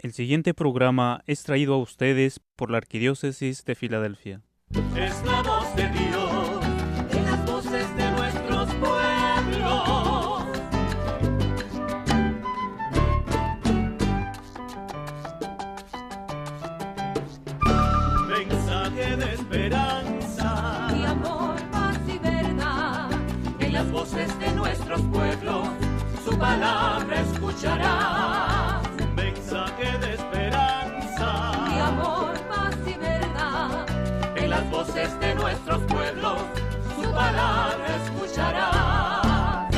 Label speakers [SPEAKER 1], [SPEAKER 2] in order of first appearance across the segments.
[SPEAKER 1] El siguiente programa es traído a ustedes por la Arquidiócesis de Filadelfia.
[SPEAKER 2] Es la voz de Dios en las voces de nuestros pueblos. Mensaje de esperanza y amor, paz y verdad. En las voces de nuestros pueblos, su palabra escucharás. Mensaje de esperanza y amor, paz y verdad. En las voces de nuestros pueblos, su palabra escucharás.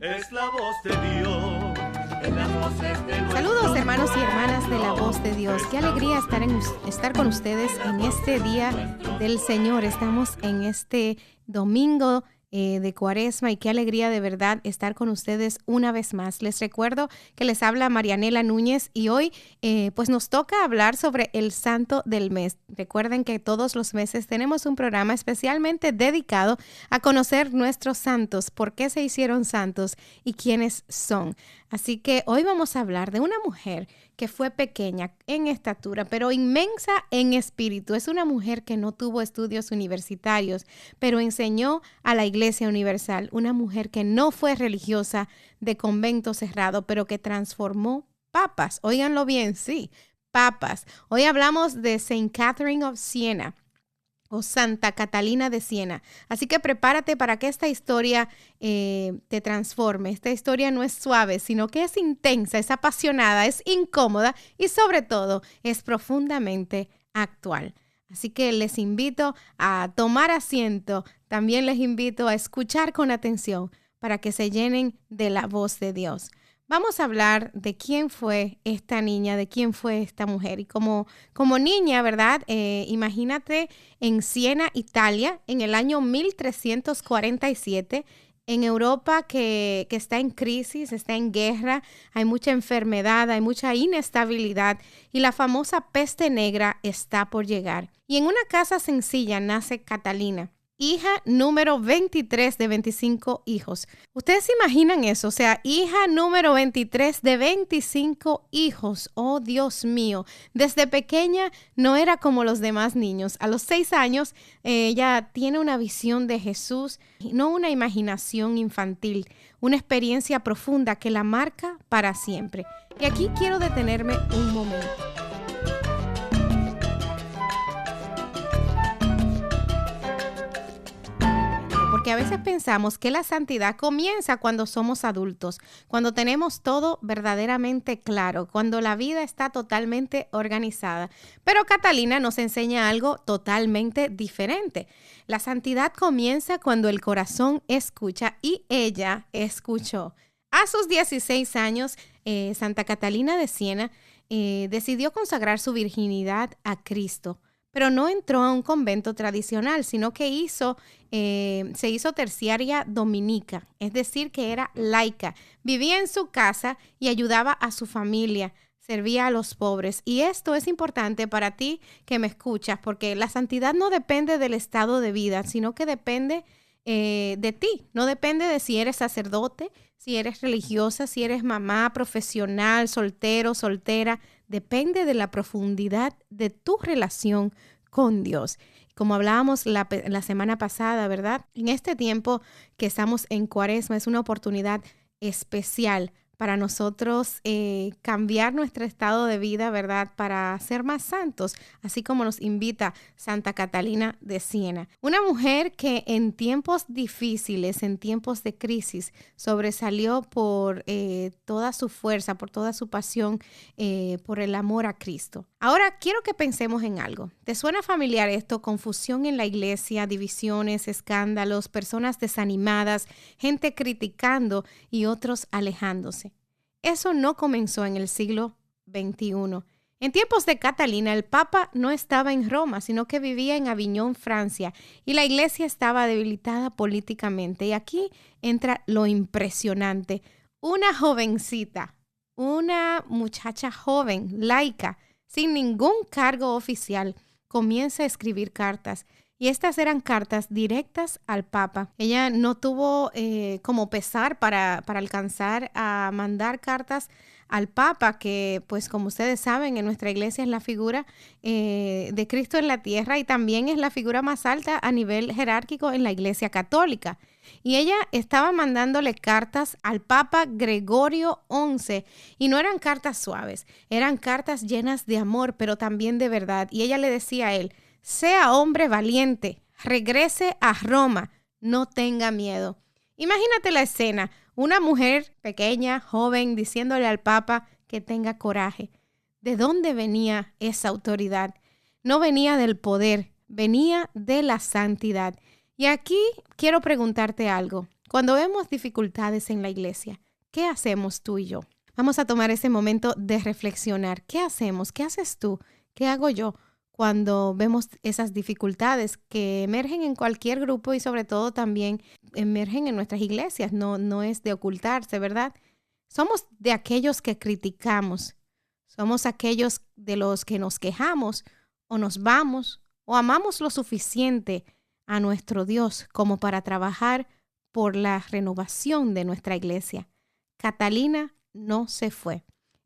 [SPEAKER 2] Es la voz de Dios. En las voces de
[SPEAKER 3] Saludos hermanos y hermanas de la voz de Dios. Qué alegría estar con ustedes en este día del Señor. Estamos en este domingo de Cuaresma y qué alegría de verdad estar con ustedes una vez más. Les recuerdo que les habla Marianela Núñez y hoy pues nos toca hablar sobre el santo del mes. Recuerden que todos los meses tenemos un programa especialmente dedicado a conocer nuestros santos, por qué se hicieron santos y quiénes son. Así que hoy vamos a hablar de una mujer que fue pequeña en estatura, pero inmensa en espíritu. Es una mujer que no tuvo estudios universitarios, pero enseñó a la Iglesia Universal. Una mujer que no fue religiosa de convento cerrado, pero que transformó papas. Óiganlo bien, sí, papas. Hoy hablamos de Saint Catherine of Siena, o Santa Catalina de Siena. Así que prepárate para que esta historia te transforme. Esta historia no es suave, sino que es intensa, es apasionada, es incómoda y sobre todo es profundamente actual. Así que les invito a tomar asiento. También les invito a escuchar con atención para que se llenen de la voz de Dios. Vamos a hablar de quién fue esta niña, de quién fue esta mujer. Y como niña, ¿verdad? Imagínate en Siena, Italia, en el año 1347, en Europa que está en crisis, está en guerra, hay mucha enfermedad, hay mucha inestabilidad y la famosa peste negra está por llegar. Y en una casa sencilla nace Catalina, hija número 23 de 25 hijos. ¿Ustedes se imaginan eso? O sea, hija número 23 de 25 hijos. Oh, Dios mío. Desde pequeña no era como los demás niños. A los 6 años ella tiene una visión de Jesús, no una imaginación infantil, una experiencia profunda que la marca para siempre. Y aquí quiero detenerme un momento. Porque a veces pensamos que la santidad comienza cuando somos adultos, cuando tenemos todo verdaderamente claro, cuando la vida está totalmente organizada. Pero Catalina nos enseña algo totalmente diferente. La santidad comienza cuando el corazón escucha y ella escuchó. A sus 16 años, Santa Catalina de Siena decidió consagrar su virginidad a Cristo. Pero no entró a un convento tradicional, sino que se hizo terciaria dominica, es decir, que era laica. Vivía en su casa y ayudaba a su familia, servía a los pobres. Y esto es importante para ti que me escuchas, porque la santidad no depende del estado de vida, sino que depende de ti. No depende de si eres sacerdote, si eres religiosa, si eres mamá, profesional, soltero, soltera. Depende de la profundidad de tu relación con Dios. Como hablábamos la semana pasada, ¿verdad? En este tiempo que estamos en Cuaresma es una oportunidad especial para nosotros cambiar nuestro estado de vida, ¿verdad? Para ser más santos, así como nos invita Santa Catalina de Siena. Una mujer que en tiempos difíciles, en tiempos de crisis, sobresalió por toda su fuerza, por toda su pasión, por el amor a Cristo. Ahora, quiero que pensemos en algo. ¿Te suena familiar esto? Confusión en la iglesia, divisiones, escándalos, personas desanimadas, gente criticando y otros alejándose. Eso no comenzó en el siglo XXI. En tiempos de Catalina, el Papa no estaba en Roma, sino que vivía en Aviñón, Francia, y la iglesia estaba debilitada políticamente. Y aquí entra lo impresionante. Una jovencita, una muchacha joven, laica, sin ningún cargo oficial, comienza a escribir cartas. Y estas eran cartas directas al Papa. Ella no tuvo como pesar para alcanzar a mandar cartas al Papa, que pues como ustedes saben en nuestra iglesia es la figura de Cristo en la tierra y también es la figura más alta a nivel jerárquico en la iglesia católica. Y ella estaba mandándole cartas al Papa Gregorio XI y no eran cartas suaves, eran cartas llenas de amor, pero también de verdad. Y ella le decía a él: sea hombre valiente, regrese a Roma, no tenga miedo. Imagínate la escena, una mujer pequeña, joven, diciéndole al Papa que tenga coraje. ¿De dónde venía esa autoridad? No venía del poder, venía de la santidad. Y aquí quiero preguntarte algo. Cuando vemos dificultades en la iglesia, ¿qué hacemos tú y yo? Vamos a tomar ese momento de reflexionar. ¿Qué hacemos? ¿Qué haces tú? ¿Qué hago yo? Cuando vemos esas dificultades que emergen en cualquier grupo y sobre todo también emergen en nuestras iglesias, no es de ocultarse, ¿verdad? Somos de aquellos que criticamos, somos aquellos de los que nos quejamos o nos vamos o amamos lo suficiente a nuestro Dios como para trabajar por la renovación de nuestra iglesia. Catalina no se fue,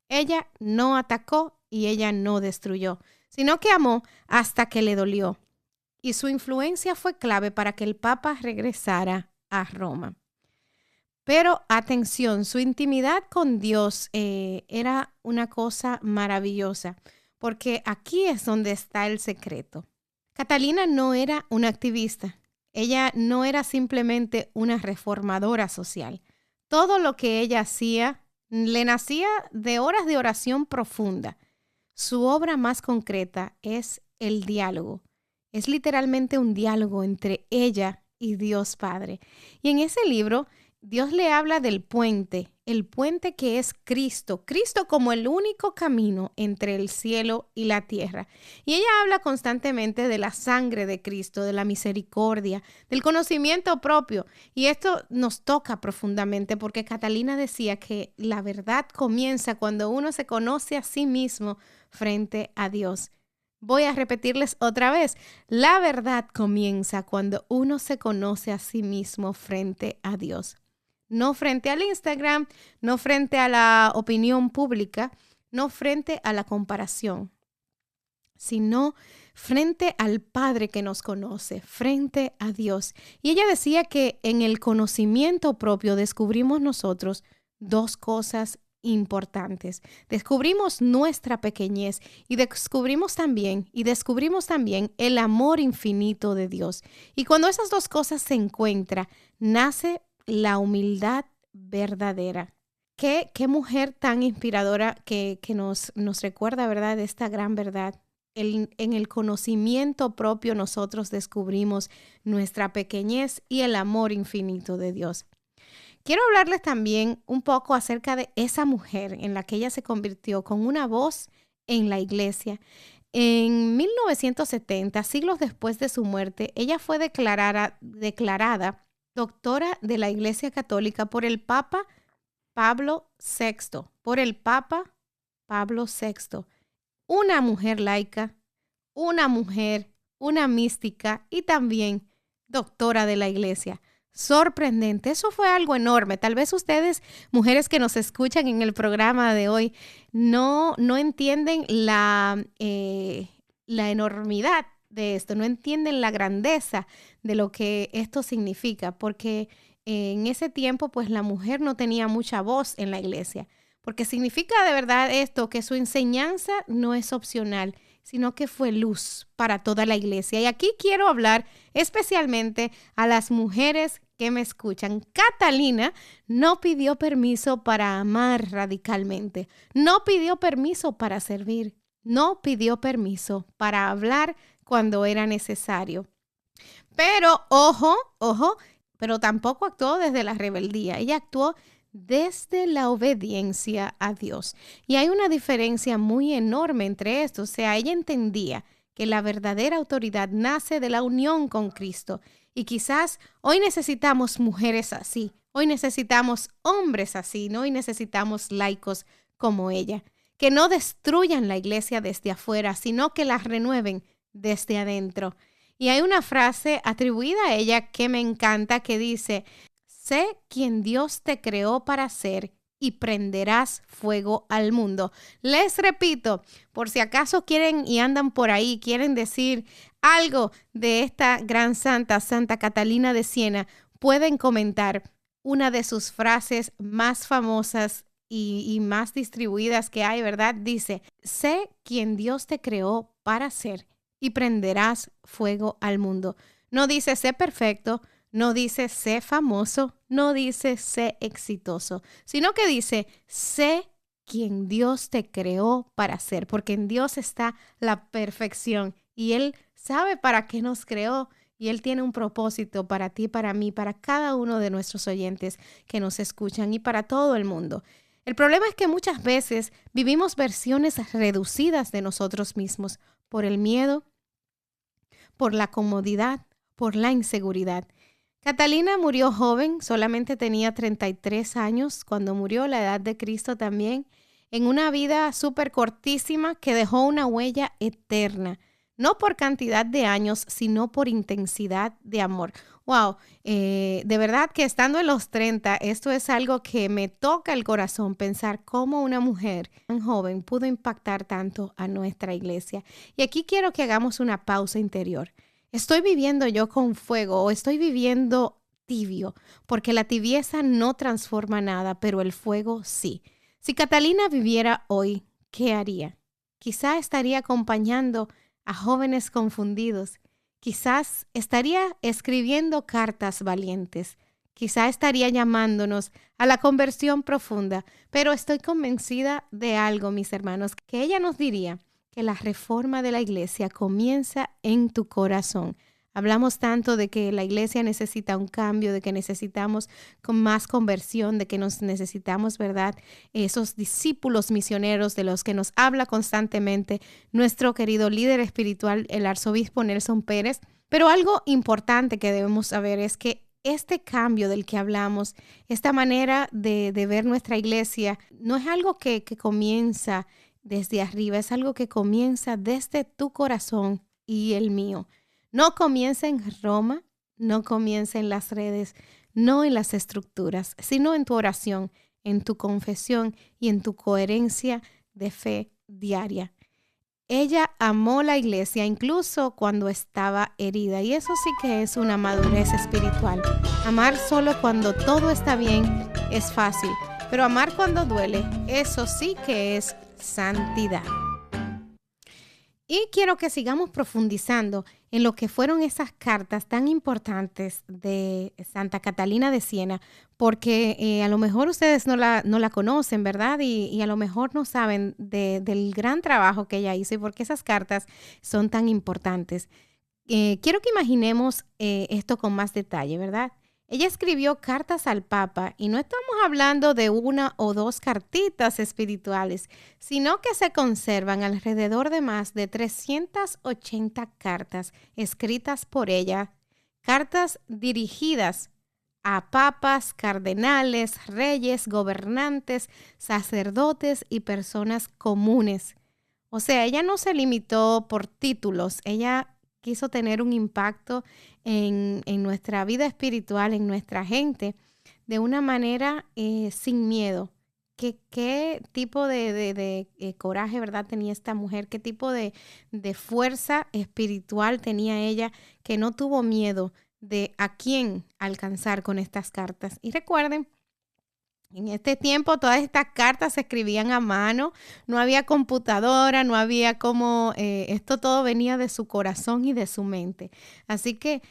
[SPEAKER 3] ella no atacó y ella no destruyó, sino que amó hasta que le dolió. Y su influencia fue clave para que el Papa regresara a Roma. Pero atención, su intimidad con Dios era una cosa maravillosa, porque aquí es donde está el secreto. Catalina no era una activista, ella no era simplemente una reformadora social. Todo lo que ella hacía le nacía de horas de oración profunda. Su obra más concreta es el diálogo. Es literalmente un diálogo entre ella y Dios Padre. Y en ese libro, Dios le habla del puente, el puente que es Cristo, Cristo como el único camino entre el cielo y la tierra. Y ella habla constantemente de la sangre de Cristo, de la misericordia, del conocimiento propio. Y esto nos toca profundamente porque Catalina decía que la verdad comienza cuando uno se conoce a sí mismo frente a Dios. Voy a repetirles otra vez. La verdad comienza cuando uno se conoce a sí mismo frente a Dios. No frente al Instagram, no frente a la opinión pública, no frente a la comparación, sino frente al Padre que nos conoce, frente a Dios. Y ella decía que en el conocimiento propio descubrimos nosotros dos cosas importantes. Descubrimos nuestra pequeñez y descubrimos también el amor infinito de Dios. Y cuando esas dos cosas se encuentran, nace la humildad verdadera. Qué mujer tan inspiradora que nos recuerda, ¿verdad?, de esta gran verdad. En el conocimiento propio nosotros descubrimos nuestra pequeñez y el amor infinito de Dios. Quiero hablarles también un poco acerca de esa mujer en la que ella se convirtió con una voz en la iglesia. En 1970, siglos después de su muerte, ella fue declarada doctora de la Iglesia Católica por el Papa Pablo VI. Una mujer laica, una mujer, una mística y también doctora de la Iglesia. Sorprendente, eso fue algo enorme. Tal vez ustedes, mujeres que nos escuchan en el programa de hoy, no entienden la enormidad de esto, no entienden la grandeza de lo que esto significa, porque en ese tiempo pues la mujer no tenía mucha voz en la iglesia, porque significa de verdad esto, que su enseñanza no es opcional, sino que fue luz para toda la iglesia. Y aquí quiero hablar especialmente a las mujeres que me escuchan. Catalina no pidió permiso para amar radicalmente, no pidió permiso para servir, no pidió permiso para hablar cuando era necesario. Pero, ojo, pero tampoco actuó desde la rebeldía. Ella actuó desde la obediencia a Dios. Y hay una diferencia muy enorme entre esto. O sea, ella entendía que la verdadera autoridad nace de la unión con Cristo. Y quizás hoy necesitamos mujeres así. Hoy necesitamos hombres así, ¿no? Hoy necesitamos laicos como ella, que no destruyan la iglesia desde afuera, sino que la renueven desde adentro. Y hay una frase atribuida a ella que me encanta que dice, sé quien Dios te creó para ser y prenderás fuego al mundo. Les repito, por si acaso quieren y andan por ahí, quieren decir algo de esta gran santa, Santa Catalina de Siena, pueden comentar una de sus frases más famosas y más distribuidas que hay, ¿verdad? Dice, sé quien Dios te creó para ser y prenderás fuego al mundo. No dice sé perfecto, no dice sé famoso, no dice sé exitoso, sino que dice sé quien Dios te creó para ser, porque en Dios está la perfección y Él sabe para qué nos creó y Él tiene un propósito para ti, para mí, para cada uno de nuestros oyentes que nos escuchan y para todo el mundo. El problema es que muchas veces vivimos versiones reducidas de nosotros mismos por el miedo, por la comodidad, por la inseguridad. Catalina murió joven, solamente tenía 33 años cuando murió, la edad de Cristo también, en una vida súper cortísima que dejó una huella eterna, no por cantidad de años, sino por intensidad de amor. Wow, de verdad que estando en los 30, esto es algo que me toca el corazón, pensar cómo una mujer tan joven pudo impactar tanto a nuestra iglesia. Y aquí quiero que hagamos una pausa interior. ¿Estoy viviendo yo con fuego o estoy viviendo tibio? Porque la tibieza no transforma nada, pero el fuego sí. Si Catalina viviera hoy, ¿qué haría? Quizá estaría acompañando a jóvenes confundidos. Quizás estaría escribiendo cartas valientes. Quizá estaría llamándonos a la conversión profunda. Pero estoy convencida de algo, mis hermanos, que ella nos diría que la reforma de la iglesia comienza en tu corazón. Hablamos tanto de que la iglesia necesita un cambio, de que necesitamos con más conversión, de que nos necesitamos, ¿verdad? Esos discípulos misioneros de los que nos habla constantemente nuestro querido líder espiritual, el arzobispo Nelson Pérez. Pero algo importante que debemos saber es que este cambio del que hablamos, esta manera de ver nuestra iglesia, no es algo que comienza desde arriba, es algo que comienza desde tu corazón y el mío. No comienza en Roma, no comienza en las redes, no en las estructuras, sino en tu oración, en tu confesión y en tu coherencia de fe diaria. Ella amó la iglesia incluso cuando estaba herida y eso sí que es una madurez espiritual. Amar solo cuando todo está bien es fácil, pero amar cuando duele, eso sí que es santidad. Y quiero que sigamos profundizando en lo que fueron esas cartas tan importantes de Santa Catalina de Siena, porque a lo mejor ustedes no la conocen, ¿verdad? Y a lo mejor no saben del gran trabajo que ella hizo y por qué esas cartas son tan importantes. Quiero que imaginemos esto con más detalle, ¿verdad? Ella escribió cartas al Papa y no estamos hablando de una o dos cartitas espirituales, sino que se conservan alrededor de más de 380 cartas escritas por ella, cartas dirigidas a papas, cardenales, reyes, gobernantes, sacerdotes y personas comunes. O sea, ella no se limitó por títulos, ella quiso tener un impacto en nuestra vida espiritual, en nuestra gente, de una manera sin miedo. ¿Qué tipo de coraje, verdad, tenía esta mujer? ¿Qué tipo de fuerza espiritual tenía ella que no tuvo miedo de a quién alcanzar con estas cartas? Y recuerden, en este tiempo todas estas cartas se escribían a mano, no había computadora, no había como, esto todo venía de su corazón y de su mente. Así que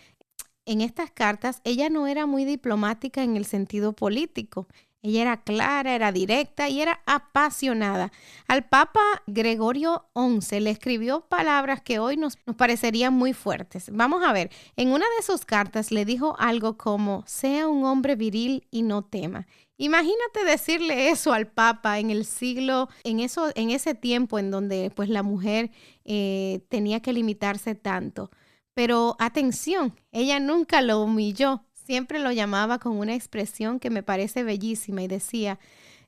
[SPEAKER 3] en estas cartas ella no era muy diplomática en el sentido político. Ella era clara, era directa y era apasionada. Al Papa Gregorio XI le escribió palabras que hoy nos parecerían muy fuertes. Vamos a ver, en una de sus cartas le dijo algo como, sea un hombre viril y no tema. Imagínate decirle eso al Papa en el siglo, en ese tiempo en donde pues la mujer tenía que limitarse tanto. Pero atención, ella nunca lo humilló. Siempre lo llamaba con una expresión que me parece bellísima y decía,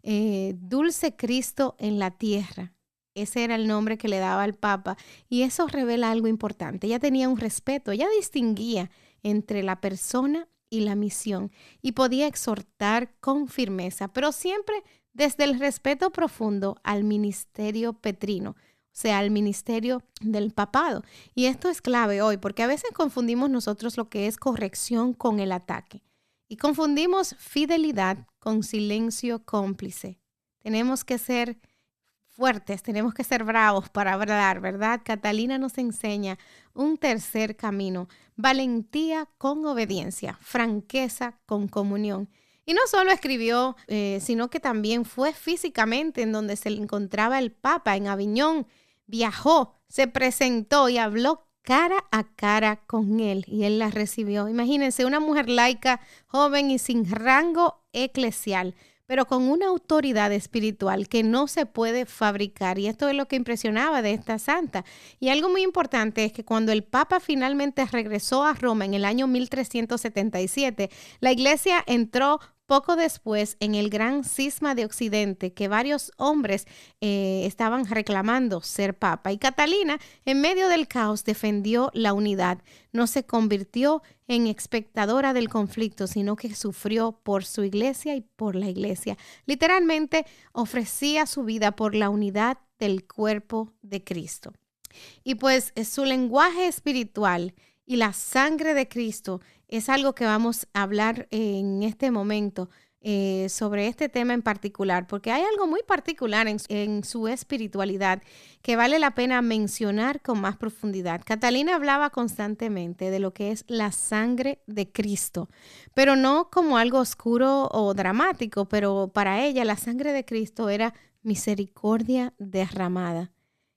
[SPEAKER 3] dulce Cristo en la tierra, Ese era el nombre que le daba al Papa. Y eso revela algo importante. Ella tenía un respeto, ella distinguía entre la persona y la misión y podía exhortar con firmeza, pero siempre desde el respeto profundo al ministerio petrino, o sea, al ministerio del papado. Y esto es clave hoy, porque a veces confundimos nosotros lo que es corrección con el ataque y confundimos fidelidad con silencio cómplice. Tenemos que ser fuertes, tenemos que ser bravos para hablar, ¿verdad? Catalina nos enseña un tercer camino: valentía con obediencia, franqueza con comunión. Y no solo escribió, sino que también fue físicamente en donde se encontraba el Papa, en Aviñón. Viajó, se presentó y habló cara a cara con él y él la recibió. Imagínense, una mujer laica, joven y sin rango eclesial, pero con una autoridad espiritual que no se puede fabricar. Y esto es lo que impresionaba de esta santa. Y algo muy importante es que cuando el Papa finalmente regresó a Roma en el año 1377, la iglesia entró poco después en el gran cisma de Occidente, que varios hombres estaban reclamando ser papa. Y Catalina, en medio del caos, defendió la unidad. No se convirtió en espectadora del conflicto, sino que sufrió por su iglesia y por la iglesia. Literalmente ofrecía su vida por la unidad del cuerpo de Cristo. Y pues su lenguaje espiritual y la sangre de Cristo es algo que vamos a hablar en este momento sobre este tema en particular, porque hay algo muy particular en su espiritualidad que vale la pena mencionar con más profundidad. Catalina hablaba constantemente de lo que es la sangre de Cristo, pero no como algo oscuro o dramático, pero para ella la sangre de Cristo era misericordia derramada.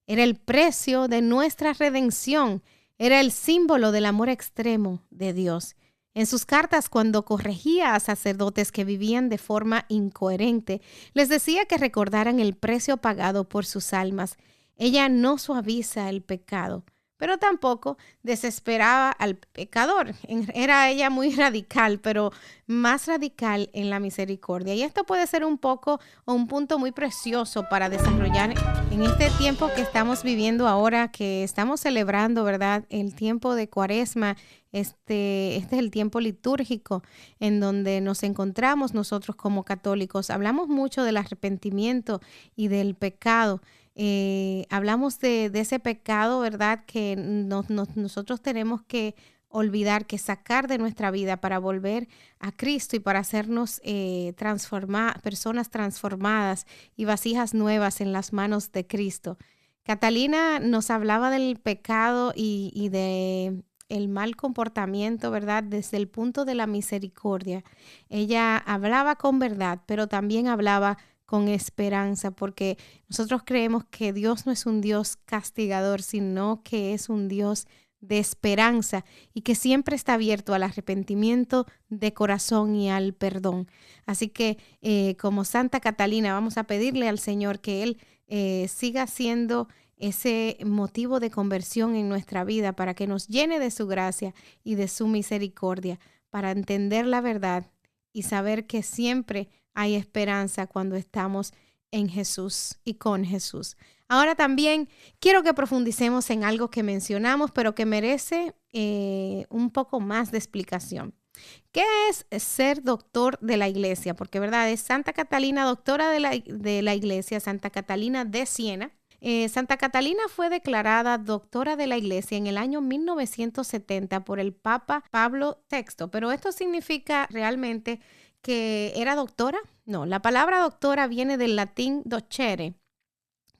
[SPEAKER 3] Era el precio de nuestra redención. Era el símbolo del amor extremo de Dios. En sus cartas, cuando corregía a sacerdotes que vivían de forma incoherente, les decía que recordaran el precio pagado por sus almas. Ella no suaviza el pecado, pero tampoco desesperaba al pecador. Era ella muy radical, pero más radical en la misericordia. Y esto puede ser un poco o un punto muy precioso para desarrollar en este tiempo que estamos viviendo ahora, que estamos celebrando, ¿verdad? El tiempo de Cuaresma. Este es el tiempo litúrgico en donde nos encontramos nosotros como católicos. Hablamos mucho del arrepentimiento y del pecado. Hablamos de ese pecado, ¿verdad? Que nosotros tenemos que olvidar, que sacar de nuestra vida para volver a Cristo y para hacernos personas transformadas y vasijas nuevas en las manos de Cristo. Catalina nos hablaba del pecado y de el mal comportamiento, ¿verdad? Desde el punto de la misericordia. Ella hablaba con verdad, pero también hablaba con esperanza, porque nosotros creemos que Dios no es un Dios castigador, sino que es un Dios de esperanza y que siempre está abierto al arrepentimiento de corazón y al perdón. Así que como Santa Catalina vamos a pedirle al Señor que Él siga siendo ese motivo de conversión en nuestra vida para que nos llene de su gracia y de su misericordia, para entender la verdad y saber que siempre hay esperanza cuando estamos en Jesús y con Jesús. Ahora también quiero que profundicemos en algo que mencionamos, pero que merece un poco más de explicación. ¿Qué es ser doctor de la iglesia? Porque, ¿verdad? Es Santa Catalina, doctora de la iglesia, Santa Catalina de Siena. Santa Catalina fue declarada doctora de la iglesia en el año 1970 por el Papa Pablo VI, pero esto significa realmente que era doctora. No, la palabra doctora viene del latín docere,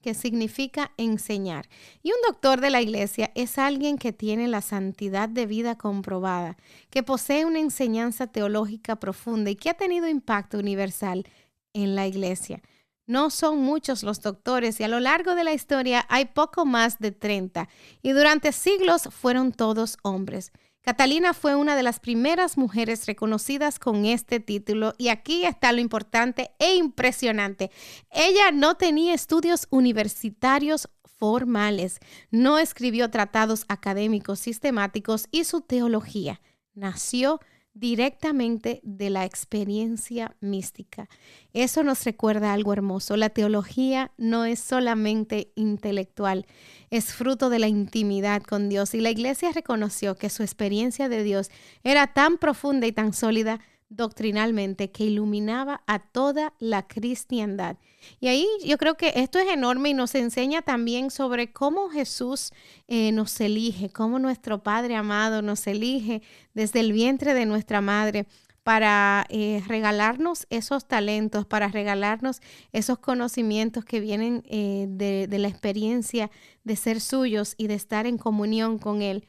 [SPEAKER 3] que significa enseñar. Y un doctor de la iglesia es alguien que tiene la santidad de vida comprobada, que posee una enseñanza teológica profunda y que ha tenido impacto universal en la iglesia. No son muchos los doctores y a lo largo de la historia hay poco más de 30 y durante siglos fueron todos hombres. Catalina fue una de las primeras mujeres reconocidas con este título y aquí está lo importante e impresionante. Ella no tenía estudios universitarios formales, no escribió tratados académicos sistemáticos y su teología nació directamente de la experiencia mística. Eso nos recuerda algo hermoso. La teología no es solamente intelectual, es fruto de la intimidad con Dios. Y la iglesia reconoció que su experiencia de Dios era tan profunda y tan sólida doctrinalmente que iluminaba a toda la cristiandad. Y ahí yo creo que esto es enorme y nos enseña también sobre cómo Jesús nos elige, cómo nuestro Padre amado nos elige desde el vientre de nuestra madre para regalarnos esos talentos, para regalarnos esos conocimientos que vienen de la experiencia de ser suyos y de estar en comunión con Él.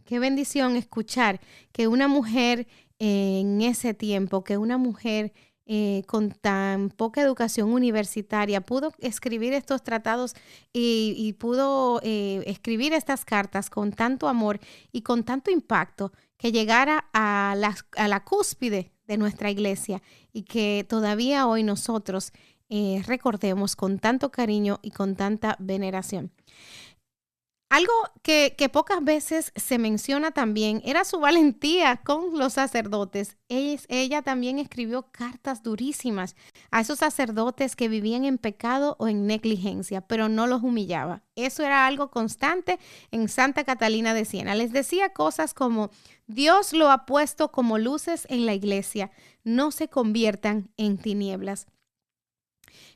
[SPEAKER 3] Qué bendición escuchar que una mujer en ese tiempo, que una mujer con tan poca educación universitaria pudo escribir estos tratados y pudo escribir estas cartas con tanto amor y con tanto impacto que llegara a la cúspide de nuestra iglesia y que todavía hoy nosotros recordemos con tanto cariño y con tanta veneración. Algo que pocas veces se menciona también era su valentía con los sacerdotes. Ella también escribió cartas durísimas a esos sacerdotes que vivían en pecado o en negligencia, pero no los humillaba. Eso era algo constante en Santa Catalina de Siena. Les decía cosas como: Dios lo ha puesto como luces en la iglesia, no se conviertan en tinieblas.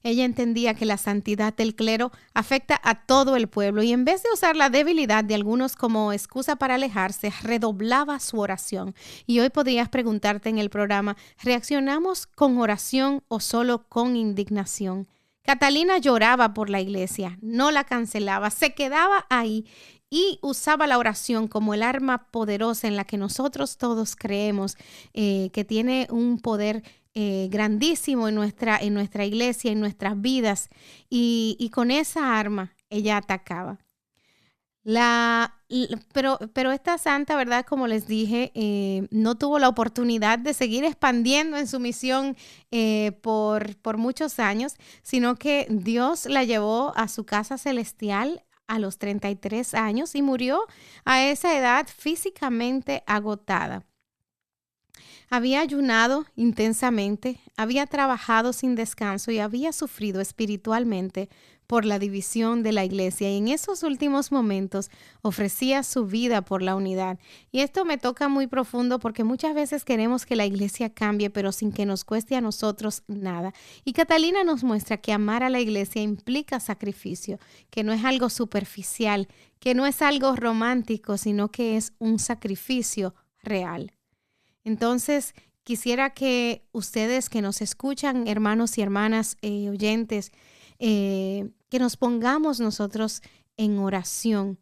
[SPEAKER 3] Ella entendía que la santidad del clero afecta a todo el pueblo y en vez de usar la debilidad de algunos como excusa para alejarse, redoblaba su oración. Y hoy podrías preguntarte en el programa, ¿reaccionamos con oración o solo con indignación? Catalina lloraba por la iglesia, no la cancelaba, se quedaba ahí y usaba la oración como el arma poderosa en la que nosotros todos creemos que tiene un poder grandísimo en nuestra iglesia, en nuestras vidas, y con esa arma ella atacaba. Pero esta santa, ¿verdad? Como les dije, no tuvo la oportunidad de seguir expandiendo en su misión por muchos años, sino que Dios la llevó a su casa celestial a los 33 años y murió a esa edad físicamente agotada. Había ayunado intensamente, había trabajado sin descanso y había sufrido espiritualmente por la división de la iglesia, y en esos últimos momentos ofrecía su vida por la unidad. Y esto me toca muy profundo porque muchas veces queremos que la iglesia cambie, pero sin que nos cueste a nosotros nada. Y Catalina nos muestra que amar a la iglesia implica sacrificio, que no es algo superficial, que no es algo romántico, sino que es un sacrificio real. Entonces, quisiera que ustedes que nos escuchan, hermanos y hermanas oyentes, que nos pongamos nosotros en oración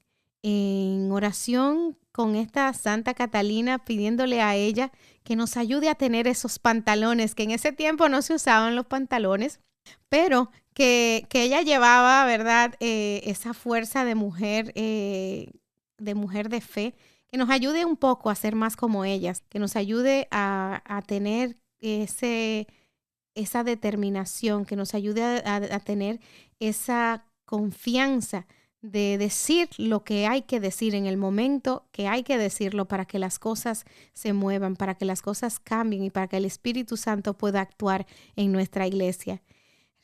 [SPEAKER 3] con esta Santa Catalina, pidiéndole a ella que nos ayude a tener esos pantalones, que en ese tiempo no se usaban los pantalones, pero que ella llevaba, ¿verdad? Esa fuerza de mujer de fe, que nos ayude un poco a ser más como ellas, que nos ayude a tener esa determinación, que nos ayude a tener esa confianza de decir lo que hay que decir en el momento que hay que decirlo para que las cosas se muevan, para que las cosas cambien y para que el Espíritu Santo pueda actuar en nuestra iglesia.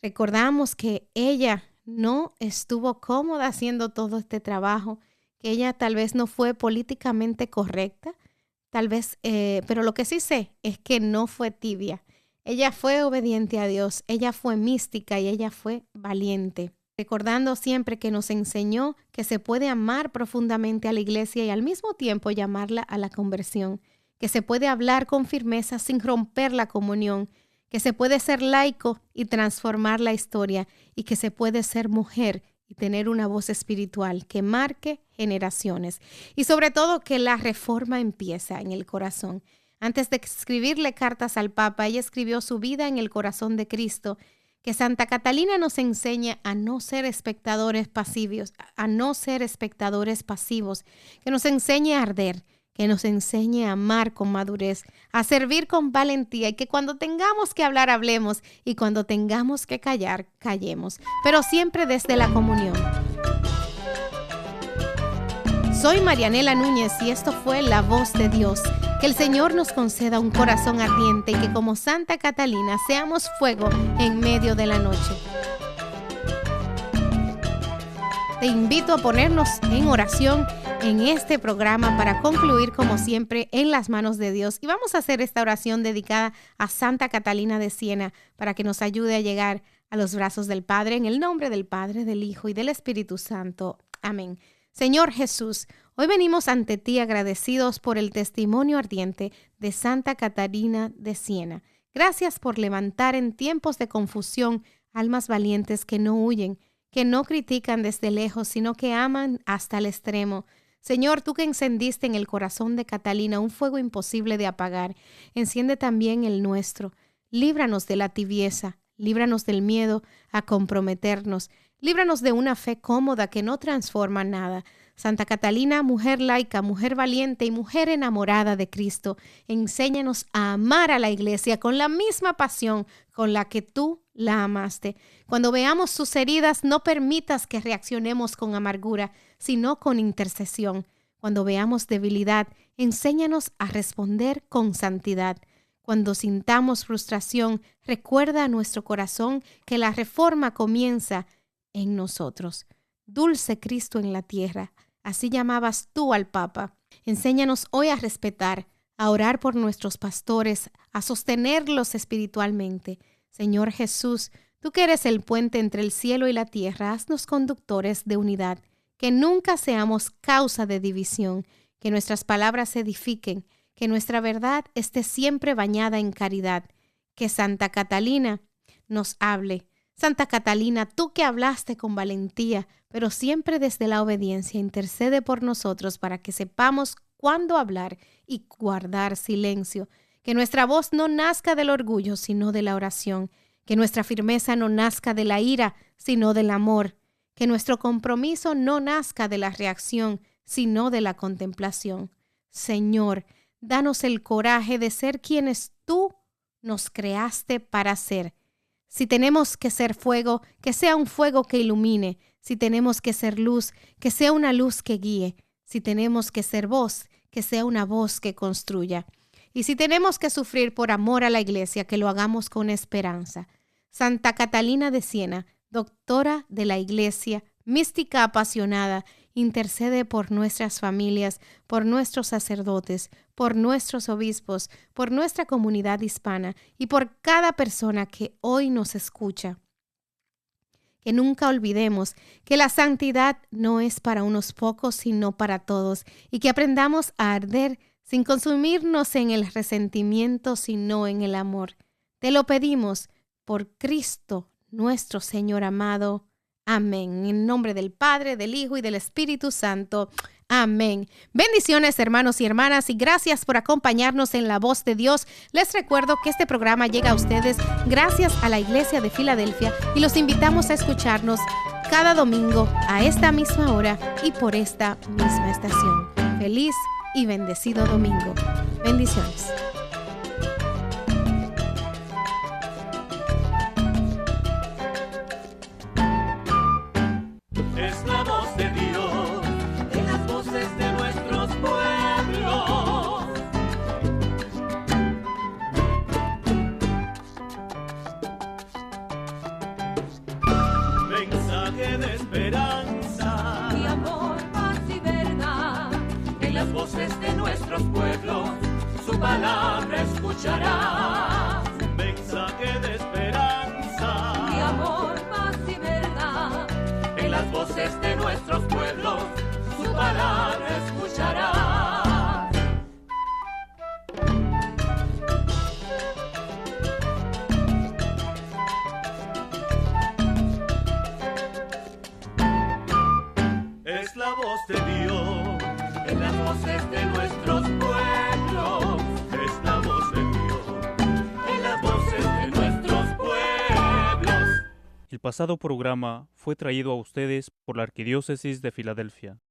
[SPEAKER 3] Recordamos que ella no estuvo cómoda haciendo todo este trabajo, que ella tal vez no fue políticamente correcta, tal vez, pero lo que sí sé es que no fue tibia. Ella fue obediente a Dios, ella fue mística y ella fue valiente, recordando siempre que nos enseñó que se puede amar profundamente a la iglesia y al mismo tiempo llamarla a la conversión, que se puede hablar con firmeza sin romper la comunión, que se puede ser laico y transformar la historia y que se puede ser mujer y tener una voz espiritual que marque generaciones. Y sobre todo que la reforma empieza en el corazón. Antes de escribirle cartas al Papa, ella escribió su vida en el corazón de Cristo. Que Santa Catalina nos enseña a no ser espectadores pasivos, que nos enseñe a arder, que nos enseñe a amar con madurez, a servir con valentía y que cuando tengamos que hablar, hablemos y cuando tengamos que callar, callemos, pero siempre desde la comunión. Soy Marianela Núñez y esto fue La Voz de Dios. Que el Señor nos conceda un corazón ardiente y que como Santa Catalina seamos fuego en medio de la noche. Te invito a ponernos en oración en este programa para concluir como siempre en las manos de Dios. Y vamos a hacer esta oración dedicada a Santa Catalina de Siena para que nos ayude a llegar a los brazos del Padre, en el nombre del Padre, del Hijo y del Espíritu Santo. Amén. Señor Jesús, hoy venimos ante ti agradecidos por el testimonio ardiente de Santa Catalina de Siena. Gracias por levantar en tiempos de confusión almas valientes que no huyen, que no critican desde lejos, sino que aman hasta el extremo. Señor, tú que encendiste en el corazón de Catalina un fuego imposible de apagar, enciende también el nuestro. Líbranos de la tibieza, líbranos del miedo a comprometernos, líbranos de una fe cómoda que no transforma nada. Santa Catalina, mujer laica, mujer valiente y mujer enamorada de Cristo, enséñanos a amar a la Iglesia con la misma pasión con la que tú la amaste. Cuando veamos sus heridas, no permitas que reaccionemos con amargura, sino con intercesión. Cuando veamos debilidad, enséñanos a responder con santidad. Cuando sintamos frustración, recuerda a nuestro corazón que la reforma comienza en nosotros. Dulce Cristo en la tierra, así llamabas tú al Papa. Enséñanos hoy a respetar, a orar por nuestros pastores, a sostenerlos espiritualmente. Señor Jesús, tú que eres el puente entre el cielo y la tierra, haznos conductores de unidad, que nunca seamos causa de división, que nuestras palabras se edifiquen, que nuestra verdad esté siempre bañada en caridad, que Santa Catalina nos hable. Santa Catalina, tú que hablaste con valentía, pero siempre desde la obediencia, intercede por nosotros para que sepamos cuándo hablar y guardar silencio. Que nuestra voz no nazca del orgullo, sino de la oración. Que nuestra firmeza no nazca de la ira, sino del amor. Que nuestro compromiso no nazca de la reacción, sino de la contemplación. Señor, danos el coraje de ser quienes tú nos creaste para ser. Si tenemos que ser fuego, que sea un fuego que ilumine. Si tenemos que ser luz, que sea una luz que guíe. Si tenemos que ser voz, que sea una voz que construya. Y si tenemos que sufrir por amor a la Iglesia, que lo hagamos con esperanza. Santa Catalina de Siena, doctora de la Iglesia, mística apasionada, intercede por nuestras familias, por nuestros sacerdotes, por nuestros obispos, por nuestra comunidad hispana y por cada persona que hoy nos escucha. Que nunca olvidemos que la santidad no es para unos pocos, sino para todos, y que aprendamos a arder sin consumirnos en el resentimiento, sino en el amor. Te lo pedimos por Cristo, nuestro Señor amado. Amén. En nombre del Padre, del Hijo y del Espíritu Santo. Amén. Bendiciones, hermanos y hermanas, y gracias por acompañarnos en La Voz de Dios. Les recuerdo que este programa llega a ustedes gracias a la Iglesia de Filadelfia y los invitamos a escucharnos cada domingo a esta misma hora y por esta misma estación. Feliz y bendecido domingo. Bendiciones.
[SPEAKER 2] Es la voz de Dios en las voces de nuestros pueblos. Mensaje de esperanza y amor, paz y verdad. En las voces de nuestros pueblos, su palabra escucharás. Mensaje de esperanza y amor, paz y verdad. En las voces de nuestros pueblos, su palabra escucharás. Es la voz de Dios en las voces de nuestros pueblos. Es la voz de Dios en las voces de nuestros pueblos.
[SPEAKER 1] El pasado programa fue traído a ustedes por la Arquidiócesis de Filadelfia.